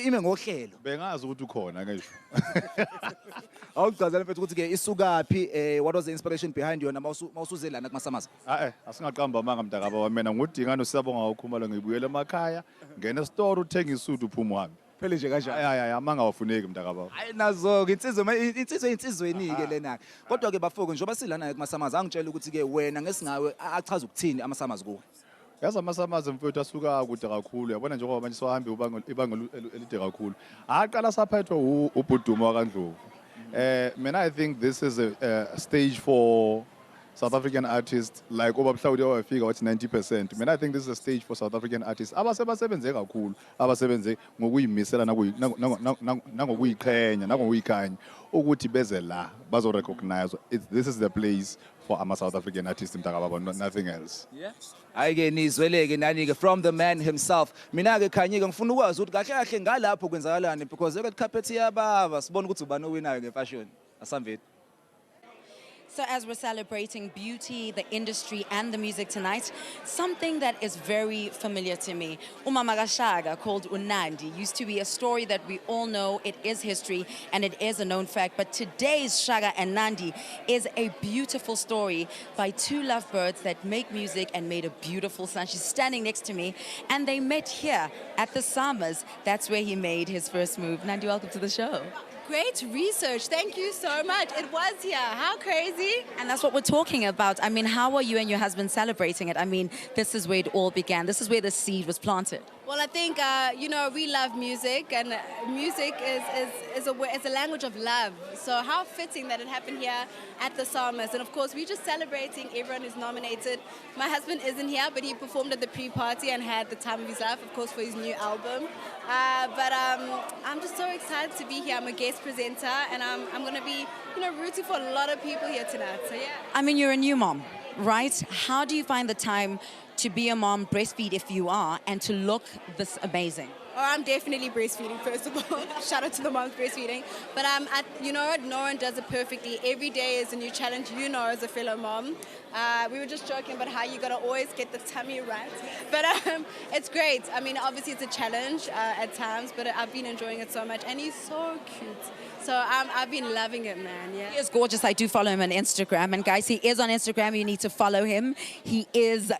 ime ngohlelo. Bengazi ukuthi ukhona ngisho. Awuchazela mfethu ukuthi ke isukaphi what was the inspiration behind yona mawusuze lana kumasamaza? Asingaqamba amanga mntakaba wami mina nguDingano siyabonga ukukhumala ngibuyela emakhaya ngene e-store uthenga isudu uphuma uhambe. Phele nje kanjani? Hayi amanga awafuneki mntakaba. Hayi nazo ke insizwe insizweni ke lena. Kodwa ke bafoko njengoba silana kumasamaza angitshela ukuthi ke wena ngesingawe achaza ukuthini amasamaza kuwe. Yazi amasamaza mfowethu asuka kude kakhulu yabona njengoba manje sohambe ibanga elide kakhulu. Aqala saphethwe ubhudumo waKaNdlovu. Man, I think this is a stage for South African artists like Obabhlawudi figure what's 90%. Man, I think this is a stage for South African artists. Abasebenze kakhulu, abasebenze ngokuyimisela nangokuyiqhenya, nangokuyikhanya ukuthi beze la bazo recognize this is the place for ama South African artists mntakababa, nothing else. Yeah. Ayike nizweleke nani ke from the man himself. Mina ke khanyike ngifuna ukwazi ukuthi kahle kahle ngalapho kwenzakalani because red carpet yababa sibona ukuthi ubani owinayo ngefashion. Asamveti. So as we're celebrating beauty, the industry and the music tonight, something that is very familiar to me, Umama Gashaga called Nandy used to be a story that we all know. It is history and it is a known fact, but today's Shaga and Nandy is a beautiful story by two lovebirds that make music and made a beautiful son. She's standing next to me and they met here at the Summers. That's where he made his first move. Nandy, welcome to the show. Great research. Thank you so much. It was here. How crazy? And that's what we're talking about. I mean, how are you and your husband celebrating it? I mean, this is where it all began. This is where the seed was planted. Well, I think, you know, we love music, and music is a language of love. So how fitting that it happened here at the Summers. And of course, we're just celebrating everyone who's nominated. My husband isn't here, but he performed at the pre-party and had the time of his life, of course, for his new album. But I'm just so excited to be here. I'm a guest presenter, and I'm going to be, you know, rooting for a lot of people here tonight. So yeah. I mean, you're a new mom, right? How do you find the time to be a mom, breastfeed if you are, and to look this amazing? Oh, I'm definitely breastfeeding, first of all. Shout out to the moms breastfeeding. But you know what? No one does it perfectly. Every day is a new challenge, you know, as a fellow mom. We were just joking about how you got to always get the tummy right. But it's great. I mean, obviously it's a challenge at times, but I've been enjoying it so much. And he's so cute. So I've been loving it, man. Yeah. He is gorgeous. I do follow him on Instagram. And guys, he is on Instagram. You need to follow him. He is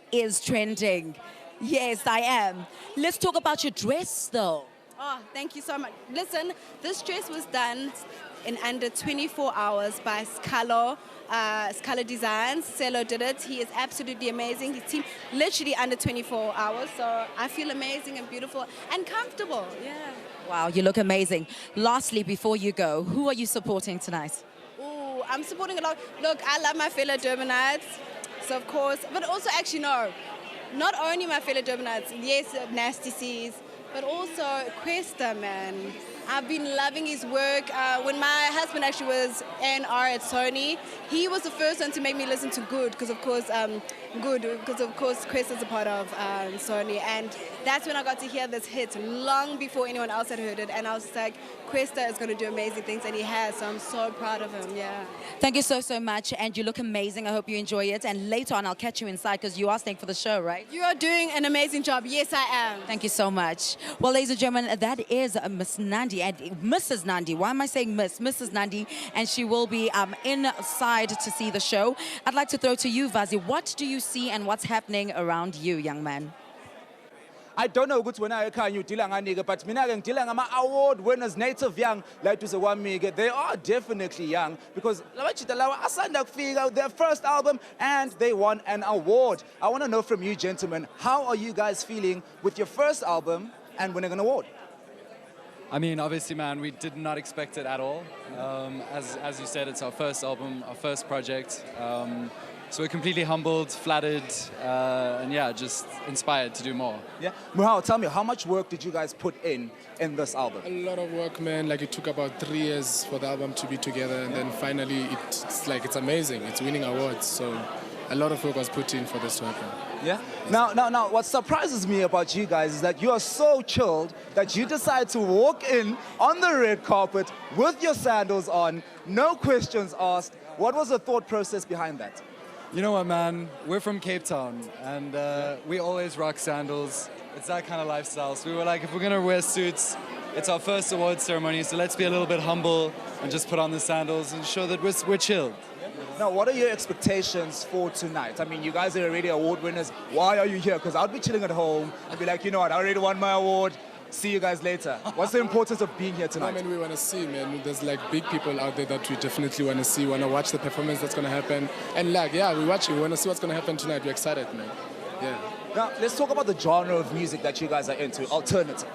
trending. Yes, I am. Let's talk about your dress, though. Oh, thank you so much. Listen, this dress was done in under 24 hours by Scalo Designs. Celo did it. He is absolutely amazing. His team, literally under 24 hours. So I feel amazing and beautiful and comfortable. Yeah. Wow, you look amazing. Lastly, before you go, who are you supporting tonight? Ooh, I'm supporting a lot. Look, I love my fellow Durbanites. So, of course, but also, actually, no. Not only my fellow Durbanites, yes, Nasty C's, but also Questa, man. I've been loving his work. When my husband actually was A&R at Sony, he was the first one to make me listen to Good, because of course, Questa's a part of Sony, and that's when I got to hear this hit long before anyone else had heard it, and I was just like, Questa is going to do amazing things, and he has, so I'm so proud of him, yeah. Thank you so much, and you look amazing. I hope you enjoy it, and later on I'll catch you inside, because you are staying for the show, right? You are doing an amazing job. Yes, I am. Thank you so much. Well, ladies and gentlemen, that is Miss Nandy, and Mrs. Nandy. Why am I saying Miss? Mrs. Nandy, and she will be inside to see the show. I'd like to throw to you, Vazi. What do you see and what's happening around you, young man? I don't know ukuthi wena ekhaya udila ngani ke, but mina ke ngidila ngama award winners native young like to say kwami ke. They are definitely young because labachita lawa asanda kufika their first album and they won an award. I want to know from you gentlemen, how are you guys feeling with your first album and winning an award? I mean, obviously, man, we did not expect it at all. As you said, it's our first album, our first project. So we're completely humbled, flattered, and yeah, just inspired to do more. Yeah, Muhal, tell me, how much work did you guys put in this album? A lot of work, man. Like, it took about 3 years for the album to be together, and then finally, it's amazing. It's winning awards. So a lot of work was put in for this to happen. Yeah. Now, what surprises me about you guys is that you are so chilled that you decide to walk in on the red carpet with your sandals on, no questions asked. What was the thought process behind that? You know what, man? We're from Cape Town, and we always rock sandals. It's that kind of lifestyle. So we were like, if we're gonna wear suits, It's our first awards ceremony, so let's be a little bit humble and just put on the sandals and show that we're chilled. Now, what are your expectations for tonight? I mean, you guys are already award winners. Why are you here? Because I'd be chilling at home and be like, you know what, I already won my award. See you guys later. What's the importance of being here tonight? I mean, we want to see, man. There's like big people out there that we definitely want to see. Want to watch the performance that's going to happen. And like, yeah, we're watching. We want to see what's going to happen tonight. We're excited, man. Yeah. Now, let's talk about the genre of music that you guys are into, alternative.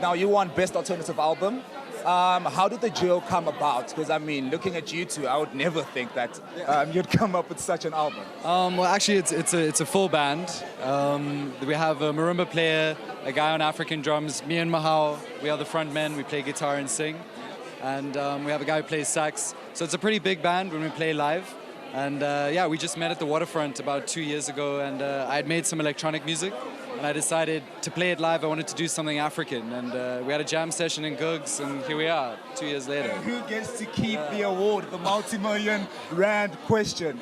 Now, you won Best Alternative Album. How did the duo come about? Because, I mean, looking at you two, I would never think that you'd come up with such an album. Well, actually, it's a full band. We have a marimba player, a guy on African drums, me and Mahal. We are the front men. We play guitar and sing. And we have a guy who plays sax. So it's a pretty big band when we play live. And yeah, we just met at the Waterfront about 2 years ago, and I had made some electronic music. And I decided to play it live. I wanted to do something African, and we had a jam session in Gqom, and here we are, 2 years later. Who gets to keep the award, the multi-million rand question?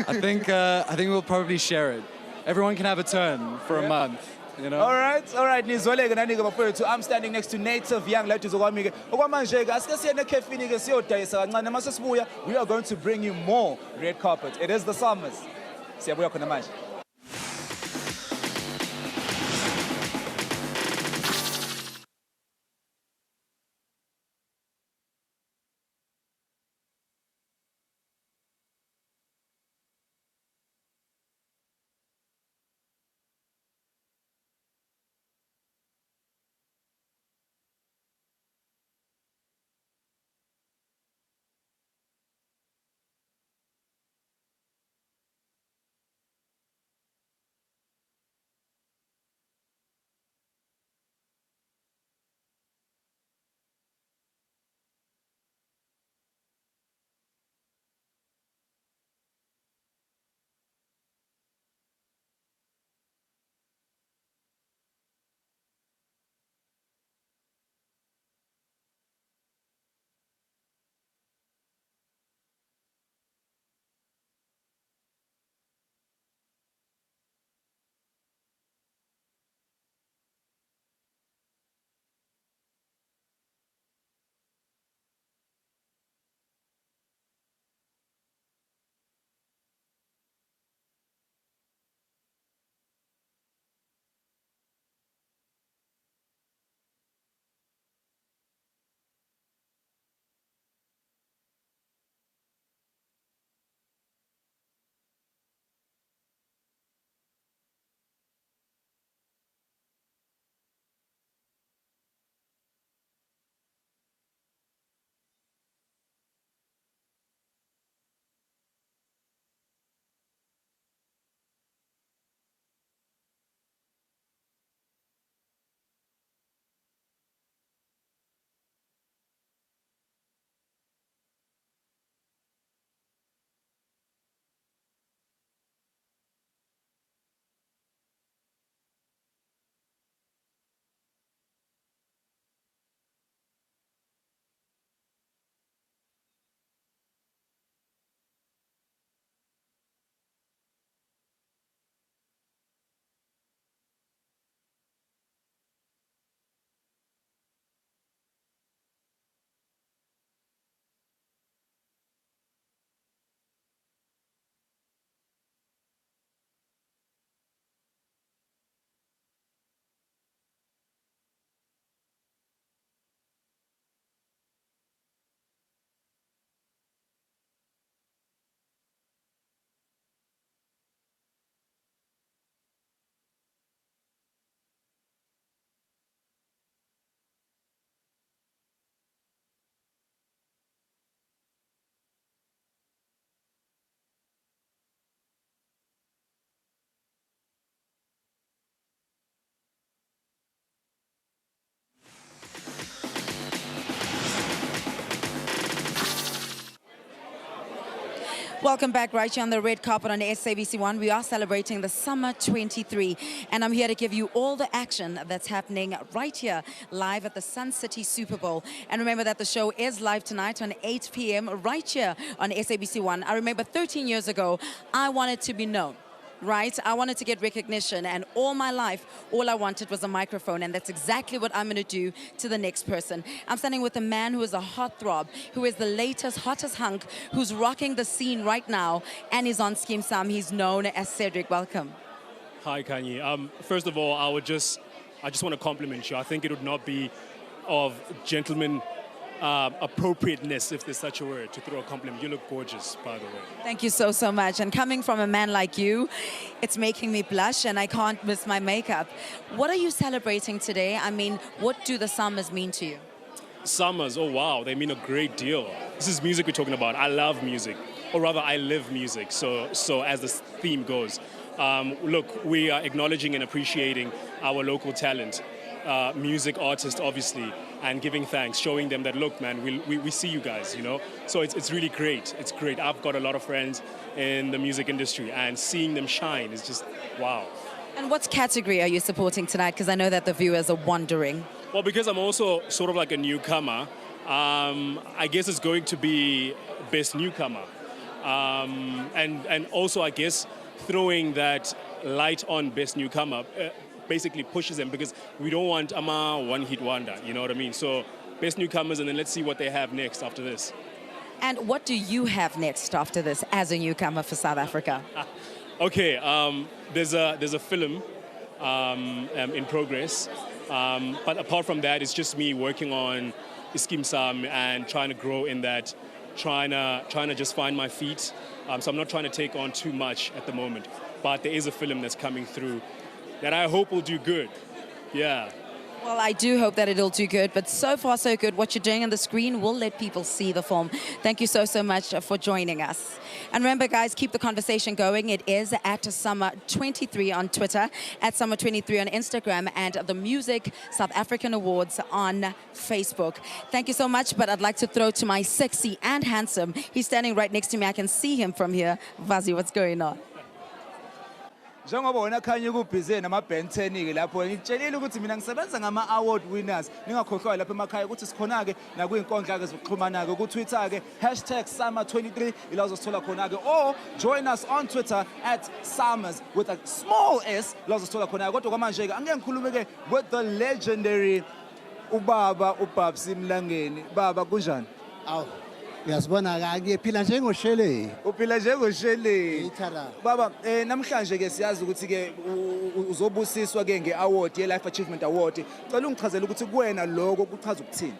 I think we'll probably share it. Everyone can have a turn for a month, you know. All right. Nizoleke nanike bafowethu. I'm standing next to Native Young la duze kwami ke. Okwamanje ke asike siye nekhefini ke siyodayisa kancane mase sibuya. We are going to bring you more red carpet. It is the summers. Siyabuya khona manje. Welcome back right here on the red carpet on SABC 1. We are celebrating the Summer 23, and I'm here to give you all the action that's happening right here live at the Sun City Super Bowl. And remember that the show is live tonight on 8 p.m. right here on SABC 1. I remember 13 years ago, I wanted to be known right? I wanted to get recognition, and all my life, all I wanted was a microphone, and that's exactly what I'm going to do to the next person. I'm standing with a man who is a heartthrob, who is the latest, hottest hunk, who's rocking the scene right now, and is on Gqom. He's known as Cedric. Welcome. Hi, Kanye. First of all, I just want to compliment you. I think it would not be of gentleman appropriateness, if there's such a word, to throw a compliment. You look gorgeous, by the way. Thank you so, so much. And coming from a man like you, it's making me blush, and I can't miss my makeup. What are you celebrating today? I mean, what do the summers mean to you? Summers, oh wow, they mean a great deal. This is music we're talking about. I love music, or rather, I live music. So as the theme goes, look, we are acknowledging and appreciating our local talent, music artists, obviously, and giving thanks, showing them that, look, man, we see you guys, you know? So it's really great. It's great. I've got a lot of friends in the music industry, and seeing them shine is just, wow. And what category are you supporting tonight? Because I know that the viewers are wondering. Well, because I'm also sort of like a newcomer, I guess it's going to be Best Newcomer. And also, I guess, throwing that light on Best Newcomer basically pushes them, because we don't want a one-hit wonder, you know what I mean? So Best Newcomers, and then let's see what they have next after this. And what do you have next after this as a newcomer for South Africa? Okay, there's a film in progress, but apart from that, it's just me working on Gqom and trying to grow in that, trying to just find my feet. So I'm not trying to take on too much at the moment, but there is a film that's coming through that I hope will do good. Yeah. Well, I do hope that it'll do good, but so far so good. What you're doing on the screen will let people see the film. Thank you so, so much for joining us. And remember, guys, keep the conversation going. It is at Summer23 on Twitter, at Summer23 on Instagram, and the Music South African Awards on Facebook. Thank you so much, but I'd like to throw to my sexy and handsome. He's standing right next to me. I can see him from here. Vazi, what's going on? Njengoba wena khanya ukubhize nama-band 10-ke lapho ngitshelile ukuthi mina ngisebenza ngama-award winners. Ningakhohlwa lapha emakhaya ukuthi sikhona-ke nakuy'nkundla-ke zokuxhumana-ke ku-Twitter-ke #Summer23 ila uzosithola khona-ke, or join us on Twitter at Summers with a small s la uzosithola khona-ke. Kodwa kwamanje-ke angeke ngikhulume-ke with the legendary ubaba uBabs Mlangeni. Baba kunjani? Aw, uyasibona ka ngiphila njengosheleli. Uphila njengosheleli. Ngiyithanda. Baba, namhlanje ke siyazi ukuthi ke uzobusiswa ke nge-award ye-Life Achievement Award. Cela ungichazele ukuthi kuwena lokho kuchaza ukuthini.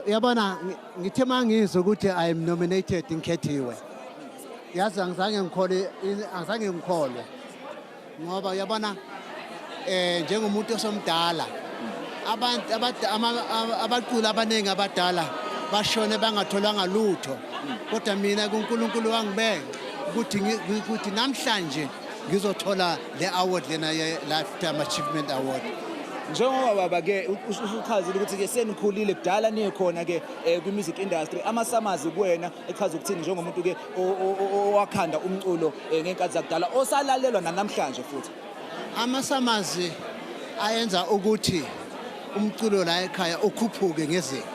Uyabona ngithe mangizwe ukuthi I am nominated ngikhethiwe. Yazi angizange ngikholwe. Ngoba uyabona njengomuntu osomdala, abaculi abaningi abadala bashone bangatholanga lutho, kodwa mina kuNkulunkulu wangibeka ukuthi namhlanje ngizothola le award lena ye Lifetime Achievement Award. Njengoba baba ke usuchazile ukuthi ke senikhulile kudala nikhona ke kwi-music industry, ama-summers kuwena echaza ukuthini njengomuntu ke owakhanda umculo ngenkathi zakudala osalalelwa namhlanje futhi? Ama-summers ayenza ukuthi umculo la ekhaya ukhuphuke ngezinga,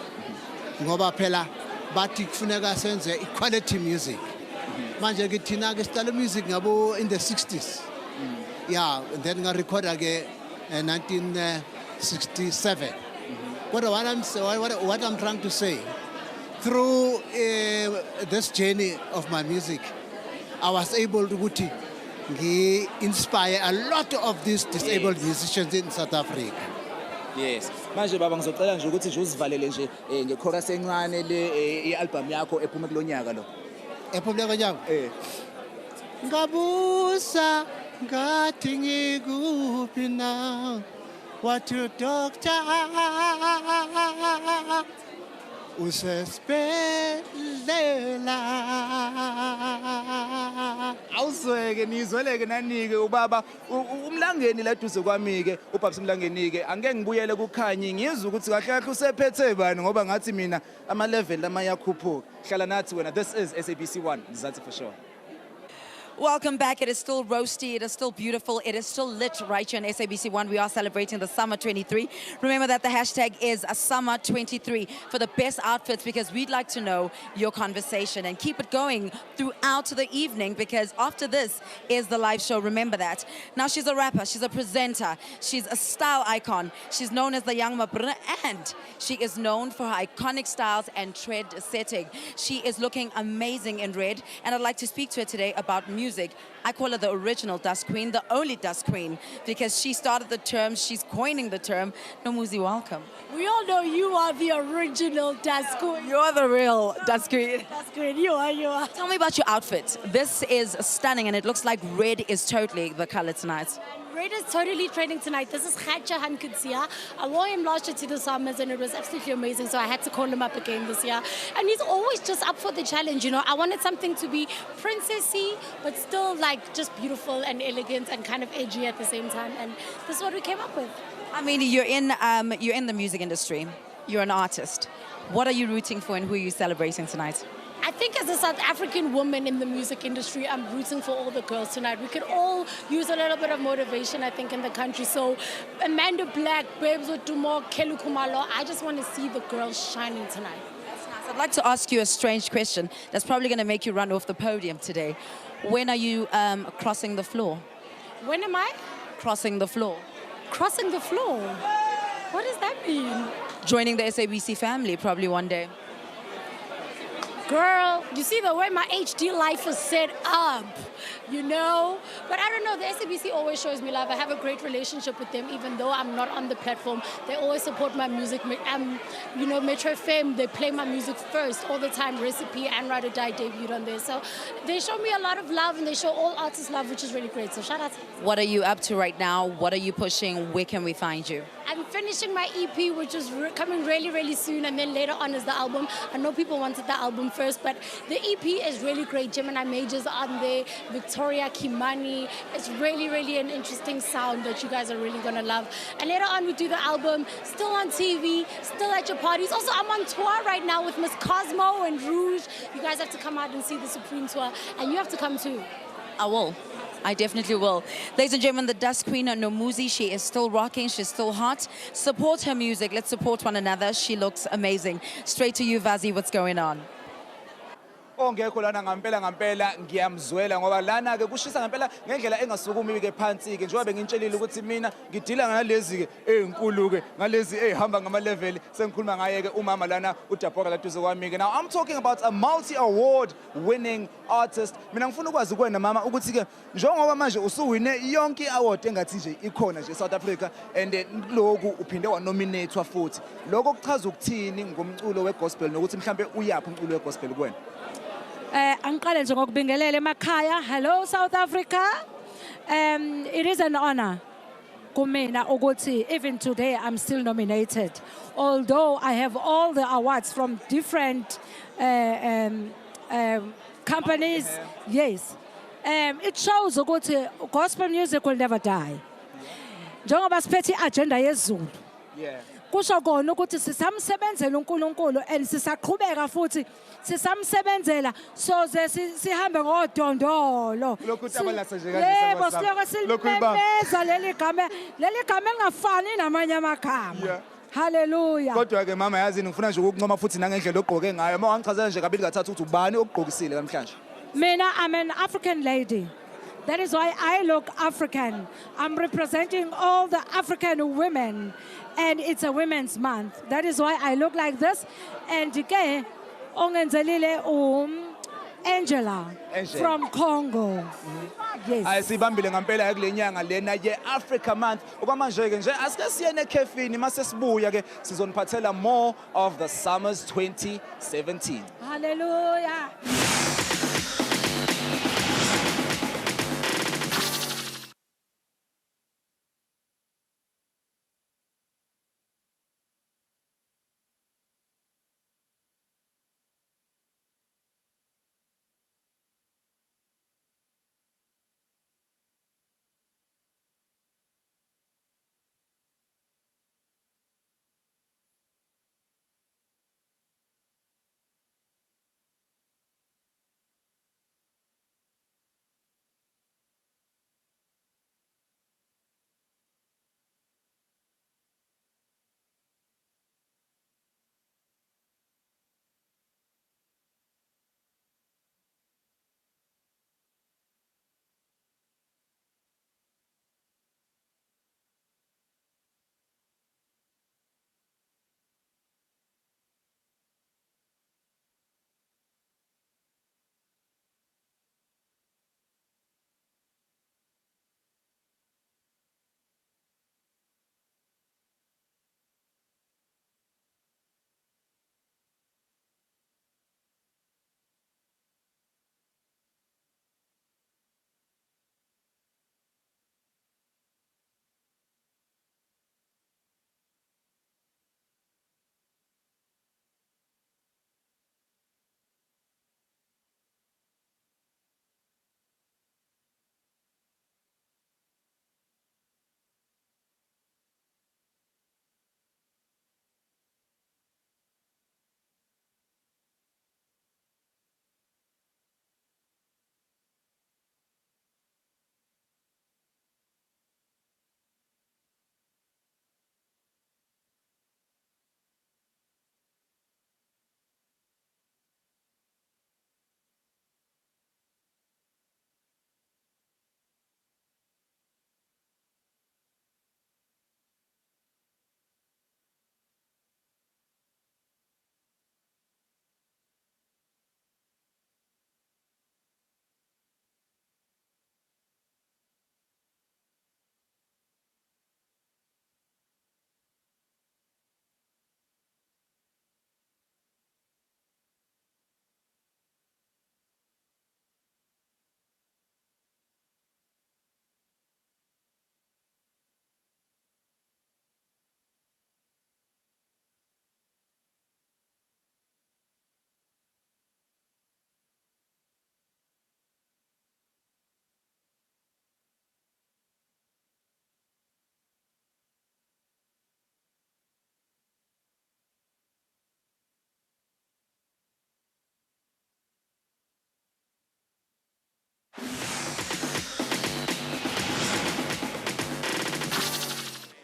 ngoba phela bathi kufuneka senze equality music. Manje ke thina ke siqala music ngabo in the 60s. Yeah, and then ngarecorda ke 1967. What I'm trying to say, through this journey of my music, I was able to inspire a lot of these disabled musicians in South Africa. Yes. Manje baba ngizocela nje ukuthi nje uzivalele nje ngechorus encane le i-album yakho ephume kulonyaka lo. Ephume kulonyaka? Ngabusa ngathi ngikuphi na, what you doctor usesibhedlela. Awuzweke nizweleke nanike ubaba uMlangeni la duze kwami ke uBabs Mlangeni ke angeke ngibuyele kukhanye ngizwe ukuthi kahle kahle usephethe bani, ngoba ngathi mina ama-level lama yakhuphuka. Hlala nathi wena. This is SABC 1 Mzansi for sure. Welcome back. It is still roasty. It is still beautiful. It is still lit right here on SABC One. We are celebrating the Summer 23. Remember that the hashtag is Summer 23 for the best outfits, because we'd like to know your conversation and keep it going throughout the evening, because after this is the live show. Remember that. Now, she's a rapper. She's a presenter. She's a style icon. She's known as the Young Mabrina, and she is known for her iconic styles and trend setting. She is looking amazing in red, and I'd like to speak to her today about music. I call her the original dust queen, the only dust queen, because she started the term, she's coining the term. Nomuzi, welcome. We all know you are the original dust queen. You're the real dust queen. Dust queen, you are. Tell me about your outfit. This is stunning, and it looks like red is totally the color tonight. Red is totally trending tonight. This is Khatja Hankitsia. I wore him last year to the Summers and it was absolutely amazing, so I had to call him up again this year. And he's always just up for the challenge, you know. I wanted something to be princessy, but still like just beautiful and elegant and kind of edgy at the same time. And this is what we came up with. I mean, you're in the music industry. You're an artist. What are you rooting for, and who are you celebrating tonight? I think as a South African woman in the music industry, I'm rooting for all the girls tonight. We could all use a little bit of motivation, I think, in the country. So Amanda Black, Babes Odumo, Kelu Kumalo, I just want to see the girls shining tonight. That's nice. I'd like to ask you a strange question that's probably going to make you run off the podium today. When are you crossing the floor? When am I? Crossing the floor. Crossing the floor? What does that mean? Joining the SABC family probably one day. Girl, you see the way my HD life is set up, you know? But I don't know, the SABC always shows me love. I have a great relationship with them, even though I'm not on the platform. They always support my music. You know, Metro FM, they play my music first all the time. Recipe and Ride or Die debuted on there. So they show me a lot of love, and they show all artists love, which is really great. So shout out. What are you up to right now? What are you pushing? Where can we find you? I'm finishing my EP, which is coming really, really soon, and then later on is the album. I know people wanted the album first, but the EP is really great. Gemini Majors on there, Victoria Kimani. It's really, really an interesting sound that you guys are really gonna love. And later on we do the album, still on TV, still at your parties. Also, I'm on tour right now with Miss Cosmo and Rouge. You guys have to come out and see the Supreme Tour, and you have to come too. I will. I definitely will. Ladies and gentlemen, the Dust Queen, Nomuzi, she is still rocking, she's still hot. Support her music, let's support one another. She looks amazing. Straight to you, Vazi, what's going on? Ongekho lana ngampela ngiyamzwela ngoba lana ke kushisa ngempela ngendlela engasukumi ke phansi ke njengoba bengitshelile ukuthi mina ngidila ngalezi ke ezinkulu ke ngalezi ehamba ngama level sengikhuluma ngaye ke umama lana uDabhoka laduze kwami ke. Now I'm talking about a multi-award winning artist. Mina ngifuna ukwazi kuwena mama ukuthi ke njengoba manje usuwine yonke award engathi nje ikhona nje South Africa, and lokhu uphinde wa nominatewa futhi. Lokho kuchaza ukuthini ngomculo wegospel nokuthi mhlambe uyaphi umculo wegospel kuwena? Angiqale nje ngokubingelela emakhaya. Hello South Africa. It is an honor kumina ukuthi even today I'm still nominated, although I have all the awards from different companies. Yes. It shows ukuthi gospel music will never die. Njengoba siphethe agenda yezulu. Yeah. Kusho kona ukuthi sisamsebenzela uNkulunkulu and sisaqhubeka futhi sisamsebenzela soze sihambe ngodondolo. Yebo, siloko silimemeza leli gama elingafani namanye amagama. Hallelujah. Kodwa ke mama yazi ngifuna nje ukuncoma futhi nangendlela ogqoke ngayo. Uma wangichazela nje kabili kathathu ukuthi ubani ogqokisile namhlanje? Mina, I'm an African lady. That is why I look African. I'm representing all the African women, and it's a women's month. That is why I look like this. And ke ongenzelile Angela from Congo. Yes. Ayisibambile ngempela kule nyanga lena ye Africa month. Okwamanje ke nje asike siyene ekhefini mase sibuya ke sizoniphathela more of the Summers 2017. Hallelujah.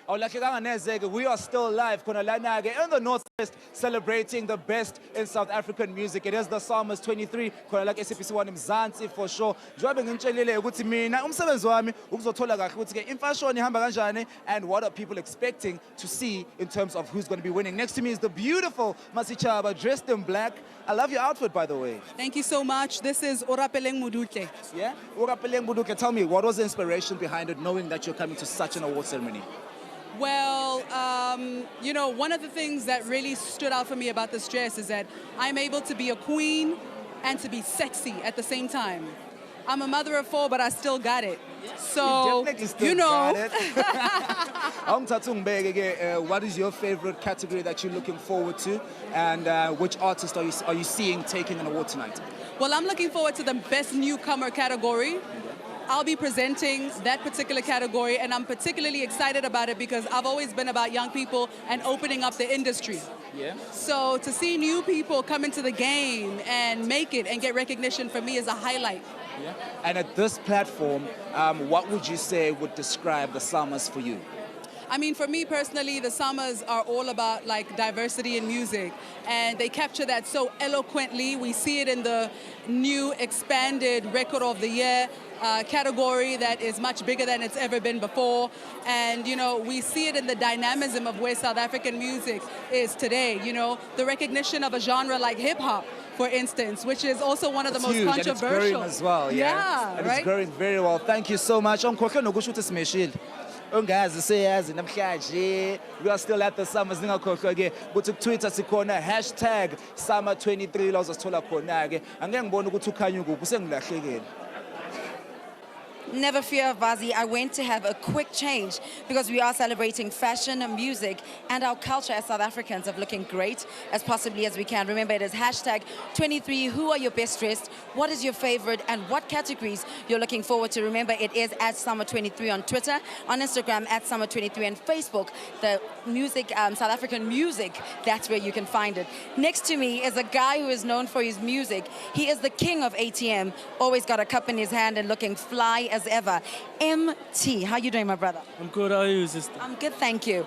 Awulahlekanga neze-ke, we are still live khona lana-ke in the Northwest celebrating the best in South African music. It is the Summers 23 khona la SABC1 Mzansi for sure. Njengoba ngitshelile ukuthi mina umsebenzi wami ukuzothola kahle ukuthi-ke imfashoni ihamba kanjani and what are people expecting to see in terms of who's going to be winning. Next to me is the beautiful Masichaba dressed in black. I love your outfit, by the way. Thank you so much. This is Orapeleng Mudutle. Yeah? Urapeleng Buduke, tell me, what was the inspiration behind it, knowing that you're coming to such an award ceremony? Well, you know, one of the things that really stood out for me about this dress is that I'm able to be a queen and to be sexy at the same time. I'm a mother of 4, but I still got it. So, you know. What is your favorite category that you're looking forward to? And which artist are you seeing taking an award tonight? Well, I'm looking forward to the Best Newcomer category. I'll be presenting that particular category, and I'm particularly excited about it because I've always been about young people and opening up the industry. Yeah. So to see new people come into the game and make it and get recognition for me is a highlight. Yeah. And at this platform, what would you say would describe the Summers for you? I mean, for me personally, the Summers are all about like diversity in music, and they capture that so eloquently. We see it in the new expanded Record of the Year category that is much bigger than it's ever been before. And, you know, we see it in the dynamism of where South African music is today. You know, the recognition of a genre like hip hop, for instance, which is also one of the most huge, controversial. And it's growing as well, yeah. And right? it's growing very well. Thank you so much. Ungazi seyazi namhlanje we are still at the Summers ningakhohlwa ke ukuthi ku Twitter sikhona #Summer23 la uzosithola khona ke angeke ngibone ukuthi ukhanya ukuphi sengilahlekile. Never fear, Vazi. I went to have a quick change because we are celebrating fashion, music, and our culture as South Africans of looking great as possibly as we can. Remember, it is #23. Who are your best dressed? What is your favorite? And what categories you're looking forward to? Remember, it is @Summer23 on Twitter, on Instagram @Summer23, and Facebook. The music, South African music, that's where you can find it. Next to me is a guy who is known for his music. He is the king of ATM. Always got a cup in his hand and looking fly as ever. MT, how you doing, my brother? I'm good, how are you, sister? I'm good, thank you.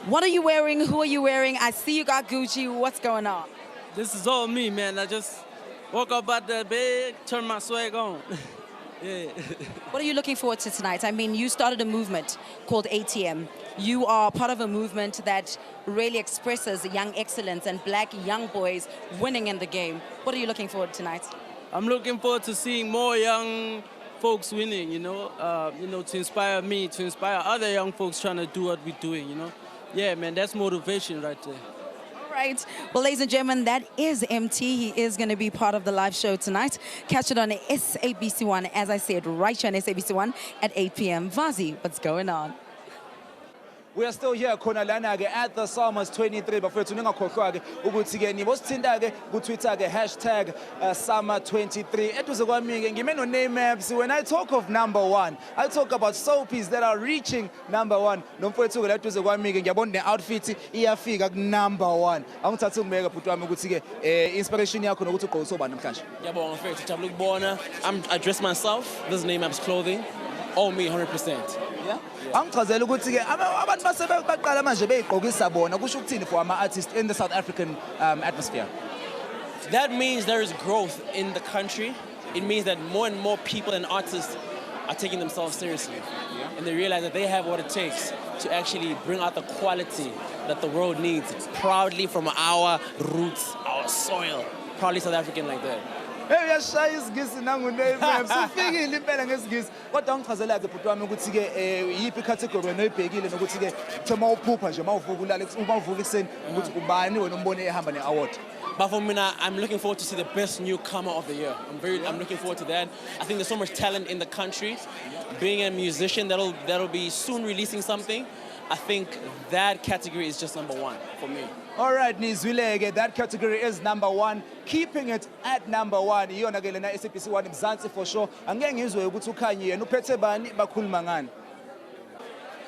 What are you wearing? Who are you wearing? I see you got Gucci. What's going on? This is all me, man. I just woke up out the bed, turned my swag on. Yeah. What are you looking forward to tonight? I mean, you started a movement called ATM. You are part of a movement that really expresses young excellence and black young boys winning in the game. What are you looking forward to tonight? I'm looking forward to seeing more young folks winning, you know, to inspire me, to inspire other young folks trying to do what we're doing, you know. Yeah, man, that's motivation right there. All right. Well, ladies and gentlemen, that is MT. He is going to be part of the live show tonight. Catch it on SABC1, as I said, right here on SABC1 at 8 p.m. Vazi, what's going on? We are still here khona lana ke at the Summers 23 bafethu ningakhohlwa ke ukuthi ke nibosithinta ke ku Twitter ke #Summer23 eduze kwami ke ngime no name maps. When I talk of #1, I talk about soapies that are reaching #1. Nomfethu ke la eduze kwami ke ngiyabona ne outfit iyafika ku #1. Angithathe ngibeke bhuti wami ukuthi ke inspiration yakho nokuthi ugqoke sobani namhlanje. Ngiyabonga mfethu, jabula ukubona. I dress myself. This is name maps clothing. All me 100%. Yeah. Angichazela ukuthi ke abantu basebaqala manje beyigqokisa bona kusho ukuthini for ama artists in the South African atmosphere. That means there is growth in the country. It means that more and more people and artists are taking themselves seriously. Yeah. And they realize that they have what it takes to actually bring out the quality that the world needs. Proudly from our roots, our soil. Proudly South African like that. Hey, uyashaya isigisi nangu-name maps. Ufikile impela ngesigisi. Kodwa angichazela ke bhuti wami ukuthi ke yiphi category wena oyibhekile nokuthi ke uma uphupha nje uma uvuka ulala uma uvuka ekseni ukuthi ubani wena umbone ehamba ne-award. But for me, I'm looking forward to see the best newcomer of the year. I'm looking forward to that. I think there's so much talent in the country. Being a musician that'll be soon releasing something, I think that category is just #1 for me. All right, Nizwilege, that category is #1. Keeping it at #1. Iyona ke lena SABC1 Mzansi for sure. Angeke ngizwe ukuthi ukhanye yena uphethe bani bakhuluma ngani.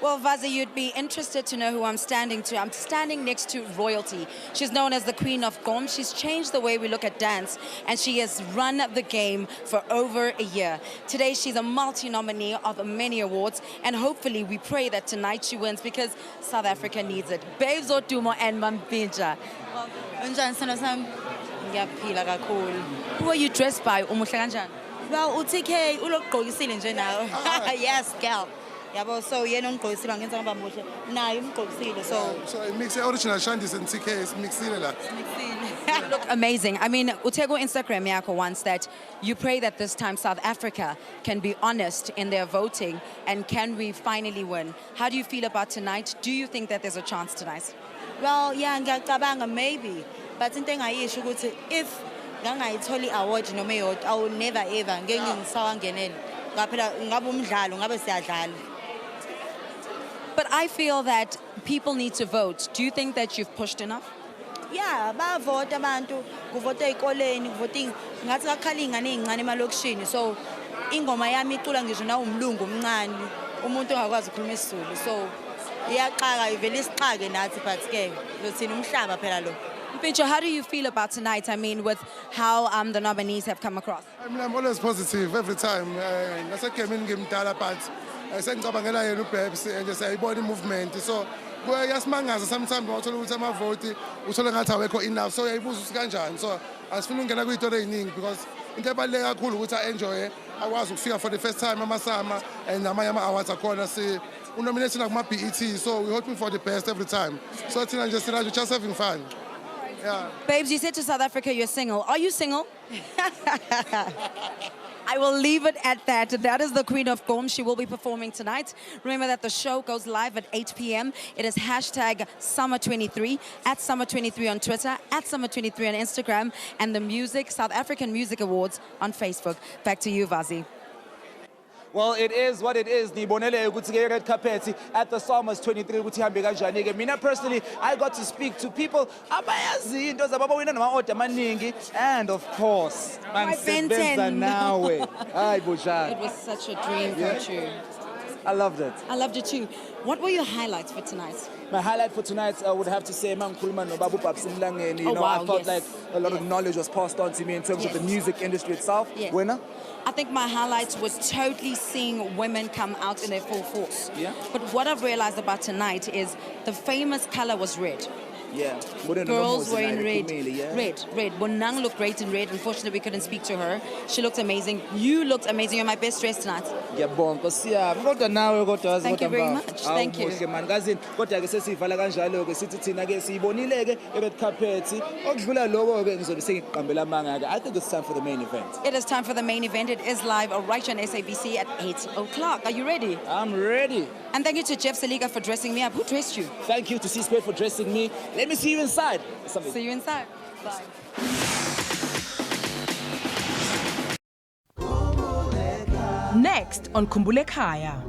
Well, Vazi, you'd be interested to know who I'm standing to. I'm standing next to royalty. She's known as the Queen of Gqom. She's changed the way we look at dance, and she has run the game for over a year. Today, she's a multi-nominee of many awards, and hopefully we pray that tonight she wins because South Africa needs it. Babes Otumo and Mampinja. Who are you dressed by? Well, UTK ulogqokisile nje nawe. Yes, girl. Yabo, so yena ungqokisile ngenza ngoba muhle. Naye umgqokisile so. So I mix original Shandis and TK is mixile la. You look amazing. I mean, Utego Instagram yako once that you pray that this time South Africa can be honest in their voting and can we finally win. How do you feel about tonight? Do you think that there's a chance tonight? Well, yeah, ngiyacabanga maybe, but into engayisho ukuthi if ngangayitholi award noma eyodwa I will never ever ngeke ngisawangenele. Ngaphela ngabe umdlalo ngabe siyadlala. But I feel that people need to vote. Do you think that you've pushed enough? Yeah, bayavota abantu, kuvota ezikoleni, kuvota ngathi kakhala ingane ezincane emalokishini. So ingoma yami icula ngisho na umlungu omncane, umuntu ongakwazi ukukhuluma isiZulu. So iyaqaka ivela isixake nathi but ke uzothina umhlaba phela lo. Mpintsho, how do you feel about tonight? I mean, with how the nominees have come across. I'm always positive every time. Nasekhemini ngimdala but sengicabangela yena uBabes and just ayibona movement. So yasimangaza sometimes wathola ukuthi amavoti uthola ngathi awekho enough. So uyayibuza ukuthi kanjani. So asifuna ukungena kuyitolo eziningi because into ebaluleke kakhulu ukuthi enjoy akwazi ukufika for the first time amasama and namanye ama-awards akhona si unomination kuma-BET. So we're hoping for the best every time. So thina nje we're just having fun. Yeah. Babes, you said to South Africa you're single. Are you single? I will leave it at that. That is the Queen of Gqom. She will be performing tonight. Remember that the show goes live at 8 p.m. It is #Summer23, @Summer23 on Twitter, @Summer23 on Instagram, and the music, South African Music Awards on Facebook. Back to you, Vazi. Well, it is what it is. Nibonele ukuthi ke red carpet at the Summers 23 ukuthi hambe kanjani ke. Mina personally, I got to speak to people abayazi into zababawina nama-order amaningi, and of course, mangisebenza nawe. Hayi bojana. It was such a dream come true. I loved it. I loved it too. What were your highlights for tonight? My highlight for tonight, I would have to say, Mankulman no Babu Babs Mlangeni. You know, wow, I felt yes. like a lot of knowledge was passed on to me in terms of the music industry itself. Yes. Winner? I think my highlights was totally seeing women come out in their full force. Yeah. But what I've realized about tonight is the famous color was red. Yeah. Girls were in red. Yeah? Red. Bonang looked great in red. Unfortunately, we couldn't speak to her. She looked amazing. You looked amazing. You're my best dressed tonight. Thank you very much. Thank you. I think it's time for the main event. It is time for the main event. It is live right on SABC at 8 o'clock. Are you ready? I'm ready. And thank you to Jeff Seliga for dressing me up. Who dressed you? Thank you to C-Spade for dressing me. Let me see you inside. See you inside. Bye. Next on Khumbule Khaya.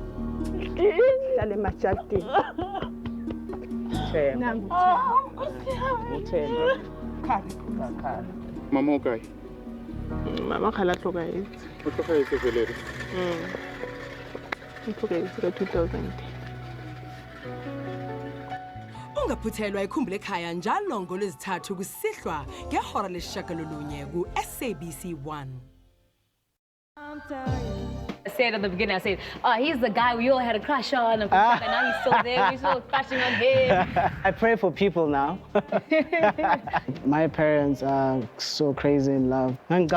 Mama okay. Mama khala hlokayetse. Uhlokayetse velele. Uhlokayetse ka 2000. Ungaphuthelwa ikhumbule khaya njalo ngolwezithathu kusihlwa ngehora lesishagalolunye ku SABC 1. I said at the beginning, I said, oh, he's the guy we all had a crush on, and now he's still there, we're still crushing on him. I pray for people now. My parents are so crazy in love. They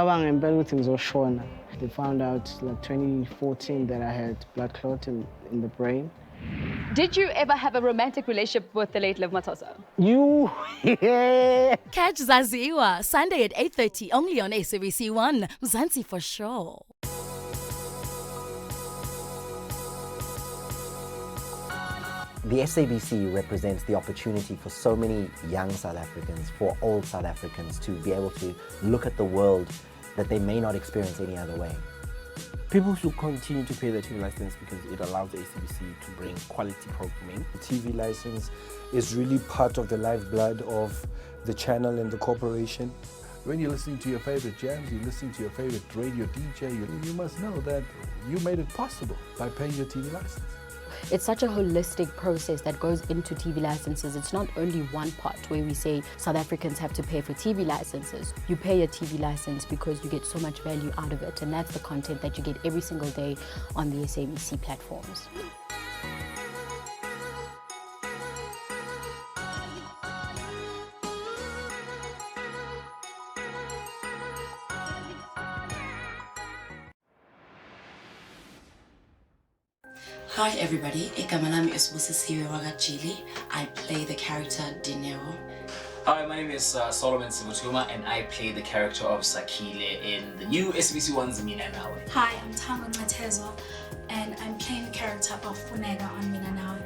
found out like 2014 that I had blood clot in the brain. Did you ever have a romantic relationship with the late Liv Matoso? You, yeah. Catch Zaziwa Sunday at 8:30 only on SABC 1. Mzansi for sure. The SABC represents the opportunity for so many young South Africans, for old South Africans, to be able to look at the world that they may not experience any other way. People should continue to pay their TV license because it allows the SABC to bring quality programming. The TV license is really part of the lifeblood of the channel and the corporation. When you're listening to your favorite jams, you're listening to your favorite radio DJ, you must know that you made it possible by paying your TV license. it's such a holistic process that goes into TV licenses. It's not only one part where we say South Africans have to pay for TV licenses. You pay a TV license because you get so much value out of it, and that's the content that you get every single day on the SABC platforms. Hi everybody, igama lami uSibusisiwe Wakajili. I play the character Dinero. Hi, my name is Solomon Sibutuma and I play the character of Sakile in the new SABC One's Mina Nawe. Hi, I'm Tama Matezo and I'm playing the character of Funega on Mina Nawe.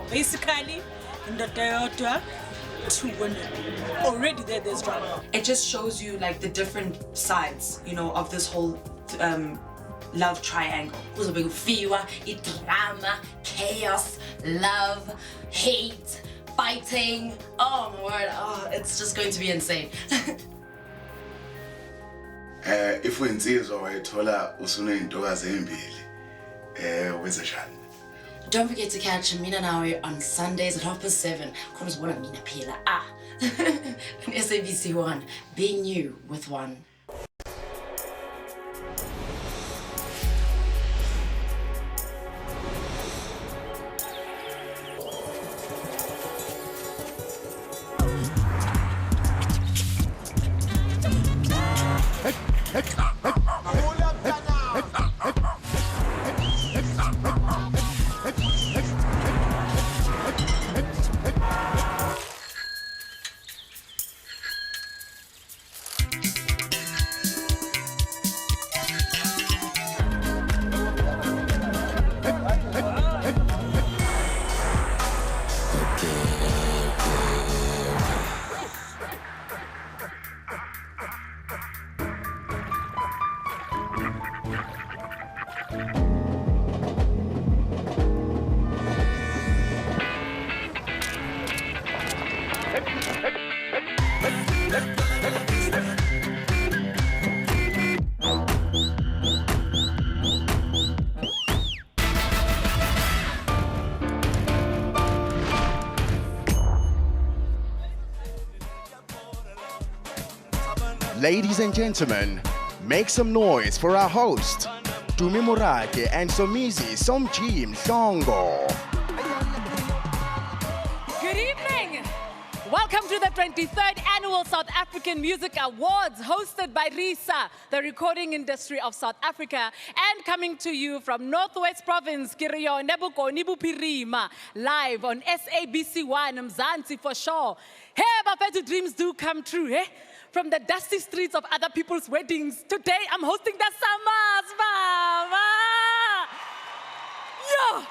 Basically, in the Toyota, already there's drama. It just shows you like the different sides, you know, of this whole love triangle. Kuzobe kufiwa, drama, chaos, love, hate, fighting. Oh my word, oh, it's just going to be insane. If we insizwa wayithola usuneyintokazi ezimbili wezeshani. Don't forget to catch Mina Nawe on Sundays at 7:30. Khona uzibona mina phela. On SABC 1, being you with one. Ladies and gentlemen, make some noise for our host, Tumi Morake and Somizi Somji Mhlongo. Good evening. Welcome to the 23rd Annual South African Music Awards, hosted by RISA, the recording industry of South Africa, and coming to you from Northwest Province, Kiriyo Nebukoni Bupirima, live on SABC 1, Mzansi for sure. Hey, Bafetu dreams do come true, eh? From the dusty streets of other people's weddings, today I'm hosting the Summers, Mama! Yeah!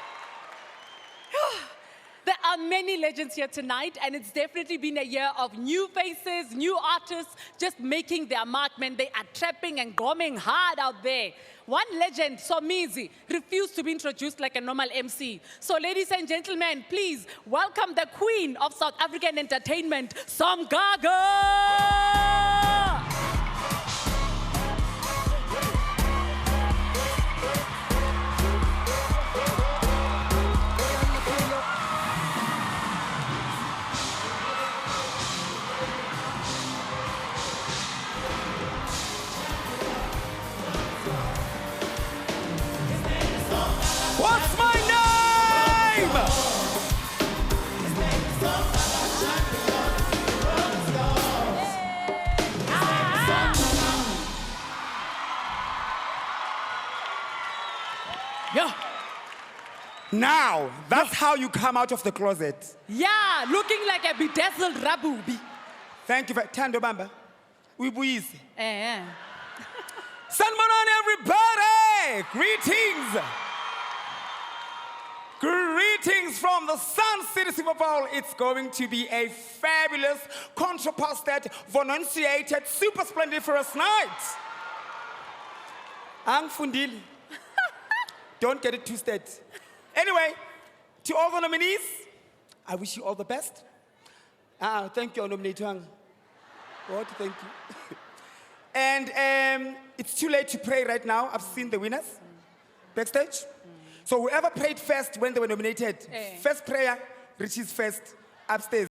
There are many legends here tonight, and it's definitely been a year of new faces, new artists, just making their mark, man. They are trapping and Gqoming hard out there. One legend, Somizi, refused to be introduced like a normal MC. So ladies and gentlemen, please welcome the queen of South African entertainment, Somgaga! What's my name? Yeah. Now, that's how you come out of the closet. Yeah, looking like a bedazzled rabubi. Thank you for Tando Bamba. Uyibuyise. Sanmanan, everybody! Greetings! Greetings from the Sun City Super Bowl. It's going to be a fabulous, contrasted, pronunciated, super splendiferous night. Angfundili. Don't get it twisted. Anyway, to all the nominees, I wish you all the best. Thank you, nominator. What? Thank you. And it's too late to pray right now. I've seen the winners. backstage. So whoever prayed first when they were nominated, first prayer reaches first upstairs.